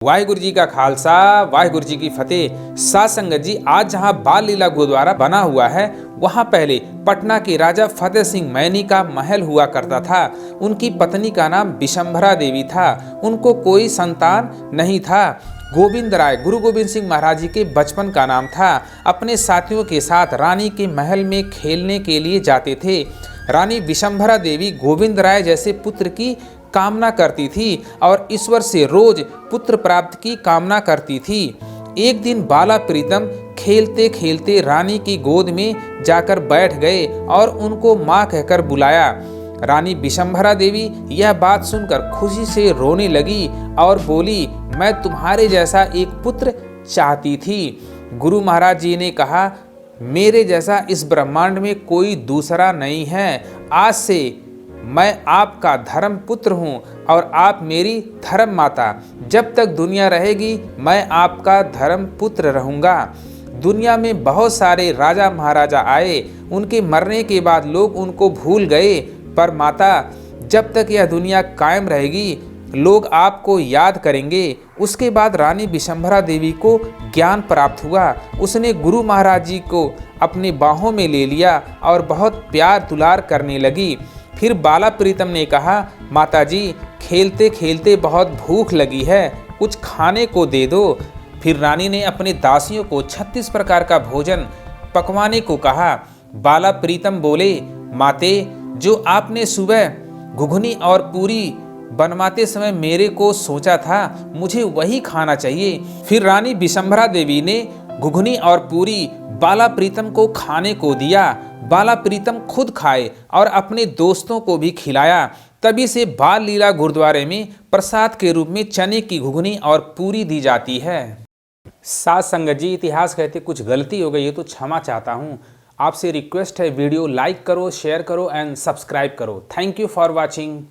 वाहिगुरु जी का खालसा, वाहिगुरु जी की फतेह। साध संगत जी, आज जहां बाल लीला गुरुद्वारा बना हुआ है, वहां पहले पटना के राजा फतेह सिंह मैनी का महल हुआ करता था। उनकी पत्नी का नाम विशंभरा देवी था। उनको कोई संतान नहीं था। गोविंद राय गुरु गोविंद सिंह महाराज जी के बचपन का नाम था। अपने साथियों के साथ रानी के महल में खेलने के लिए जाते थे। रानी विशंभरा देवी गोविंद राय जैसे पुत्र की कामना करती थी और ईश्वर से रोज पुत्र प्राप्त की कामना करती थी। एक दिन बाला प्रीतम खेलते खेलते रानी की गोद में जाकर बैठ गए और उनको माँ कहकर बुलाया। रानी विशंभरा देवी यह बात सुनकर खुशी से रोने लगी और बोली, मैं तुम्हारे जैसा एक पुत्र चाहती थी। गुरु महाराज जी ने कहा, मेरे जैसा इस ब्रह्मांड में कोई दूसरा नहीं है। आज से मैं आपका धर्म पुत्र हूँ और आप मेरी धर्म माता। जब तक दुनिया रहेगी मैं आपका धर्म पुत्र रहूँगा। दुनिया में बहुत सारे राजा महाराजा आए, उनके मरने के बाद लोग उनको भूल गए, पर माता, जब तक यह दुनिया कायम रहेगी लोग आपको याद करेंगे। उसके बाद रानी विशंभरा देवी को ज्ञान प्राप्त हुआ। उसने गुरु महाराज जी को अपनी बाहों में ले लिया और बहुत प्यार दुलार करने लगी। फिर बाला प्रीतम ने कहा, माताजी, खेलते खेलते बहुत भूख लगी है, कुछ खाने को दे दो। फिर रानी ने अपने दासियों को 36 प्रकार का भोजन पकवाने को कहा। बाला प्रीतम बोले, माते, जो आपने सुबह घुघनी और पूरी बनवाते समय मेरे को सोचा था, मुझे वही खाना चाहिए। फिर रानी विशंभरा देवी ने घुघनी और पूरी बाला प्रीतम को खाने को दिया। बाला प्रीतम खुद खाए और अपने दोस्तों को भी खिलाया। तभी से बाल लीला गुरुद्वारे में प्रसाद के रूप में चने की घुघनी और पूरी दी जाती है। साध संगत जी, इतिहास कहते कुछ गलती हो गई है तो क्षमा चाहता हूँ। आपसे रिक्वेस्ट है, वीडियो लाइक करो, शेयर करो एंड सब्सक्राइब करो। Thank you for watching.